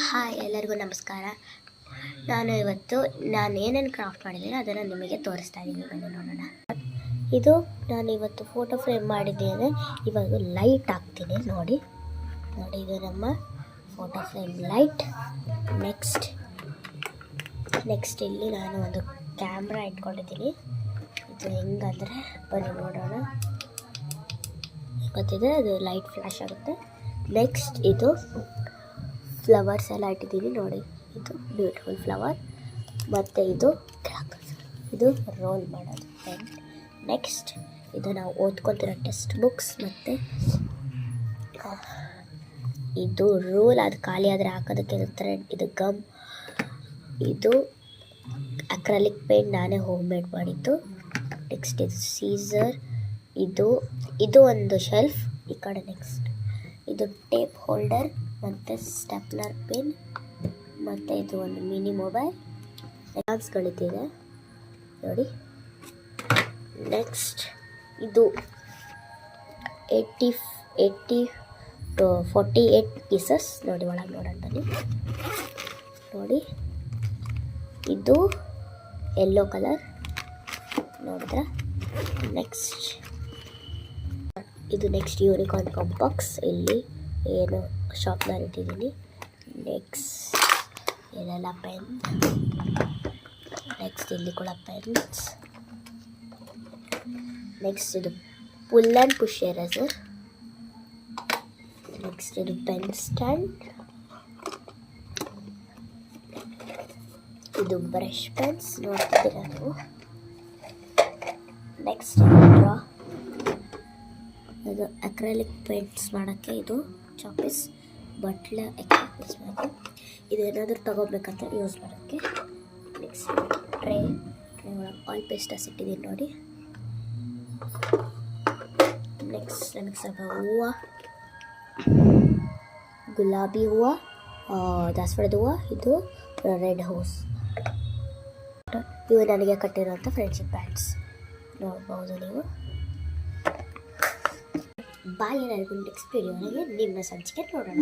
Hi ಎಲ್ಲರಿಗೂ ನಮಸ್ಕಾರ. ನಾನು ಇವತ್ತು ಏನೇನು ಕ್ರಾಫ್ಟ್ ಮಾಡಿದ್ದೀನಿ ಅದನ್ನು ನಿಮಗೆ ತೋರಿಸ್ತಾ ಇದ್ದೀನಿ. ಬನ್ನಿ ನೋಡೋಣ. ಇದು ನಾನು ಇವತ್ತು ಫೋಟೋ ಫ್ರೇಮ್ ಮಾಡಿದ್ದೇನೆ. ಇವಾಗ ಲೈಟ್ ಹಾಕ್ತೀನಿ. ನೋಡಿ ಇದು ನಮ್ಮ ಫೋಟೋ ಫ್ರೇಮ್ ಲೈಟ್. ನೆಕ್ಸ್ಟ್ ಇಲ್ಲಿ ನಾನು ಒಂದು ಕ್ಯಾಮ್ರಾ ಇಟ್ಕೊಂಡಿದ್ದೀನಿ. ಇದು ಹೆಂಗಂದರೆ ಬನ್ನಿ ನೋಡೋಣ. ಗೊತ್ತಿದೆ, ಅದು ಲೈಟ್ ಫ್ಲ್ಯಾಶ್ ಆಗುತ್ತೆ. ನೆಕ್ಸ್ಟ್ ಇದು ಫ್ಲವರ್ಸ್ ಎಲ್ಲ ಇಟ್ಟಿದ್ದೀನಿ. ನೋಡಿ, ಇದು ಬ್ಯೂಟಿಫುಲ್ ಫ್ಲವರ್. ಮತ್ತು ಇದು ರೋಲ್ ಮಾಡೋದು ಪೆನ್. ನೆಕ್ಸ್ಟ್ ಇದು ನಾವು ಓದ್ಕೊತಿರೋ ಟೆಕ್ಸ್ಟ್ ಬುಕ್ಸ್. ಮತ್ತು ಇದು ರೂಲ್, ಅದು ಖಾಲಿ ಆದರೆ ಹಾಕೋದಕ್ಕೆ ಇರುತ್ತೆ. ಇದು ಗಮ್, ಇದು ಅಕ್ರಾಲಿಕ್ ಪೇಂಟ್ ನಾನೇ ಹೋಮ್ ಮೇಡ್ ಮಾಡಿದ್ದು. ನೆಕ್ಸ್ಟ್ ಇದು ಸೀಸರ್, ಇದು ಒಂದು ಶೆಲ್ಫ್ ಈ ಕಡೆ. ನೆಕ್ಸ್ಟ್ ಇದು ಟೇಪ್ ಹೋಲ್ಡರ್ ಮತ್ತು ಸ್ಟೆಪ್ಲರ್ ಪಿನ್. ಮತ್ತು ಇದು ಒಂದು ಮಿನಿ ಮೊಬೈಲ್. ಗಳಿದೆ ನೋಡಿ. ನೆಕ್ಸ್ಟ್ ಇದು 48 ಪೀಸಸ್. ನೋಡಿ, ಒಳಗೆ ನೋಡೋಣ ಬನ್ನಿ. ನೋಡಿ, ಇದು ಯೆಲ್ಲೋ ಕಲರ್ ನೋಡಿದ್ರೆ. Next unicorn Compax. ಇಲ್ಲಿ ಏನು ಶಾರ್ಪ್ನರ್ ಇಟ್ಟಿದ್ದೀನಿ. ನೆಕ್ಸ್ಟ್ ಇಲ್ಲೆಲ್ಲ ಪೆನ್. ನೆಕ್ಸ್ಟ್ ಇಲ್ಲಿ ಕೂಡ ಪೆನ್ಸ್. ನೆಕ್ಸ್ಟ್ ಇದು pull and push eraser. Next ಇದು ಪೆನ್ ಸ್ಟ್ಯಾಂಡ್. ಇದು ಬ್ರಷ್ ಪೆನ್ಸ್ ನೋಡ್ತಿದ್ದೀರಾ ನೀವು. ನೆಕ್ಸ್ಟ್ ಡ್ರಾ, ಇದು ಅಕ್ರಾಲಿಕ್ ಪೇಂಟ್ಸ್ ಮಾಡೋಕ್ಕೆ. ಇದು ಚಾಪೀಸ್, ಬಟ್ಲೆ ಎಕ್ಸ್ಪೀಸ್ ಮಾಡೋಕ್ಕೆ. ಇದು ಏನಾದರೂ ತಗೋಬೇಕಂತ ಯೂಸ್ ಮಾಡೋಕ್ಕೆ. ನೆಕ್ಸ್ಟ್ ಟ್ರೇ ಒಳಗೆ ಆಯಿಲ್ ಪೇಸ್ಟಸ್ ಇಟ್ಟಿದ್ದೀನಿ ನೋಡಿ. ನೆಕ್ಸ್ಟ್ ನನಗೆ ಸ್ವಲ್ಪ ಹೂವು, ಗುಲಾಬಿ ಹೂವು, ದಾಸವಾಳದ ಹೂವು, ಇದು ರೆಡ್ ಹೌಸ್. ಇವು ನನಗೆ ಕಟ್ಟಿರೋಂಥ ಫ್ರೆಂಡ್ಶಿಪ್ ಬ್ಯಾಂಡ್ಸ್ ನೋಡ್ಬೋದು ನೀವು. ಬಾಯ್, ಎಲ್ಲರಿಗೂ ನೆಕ್ಸ್ಟ್ ವಿಡಿಯೋಗೆ ನಿಮ್ಮ ಸಂಚಿಕೆ ನೋಡೋಣ.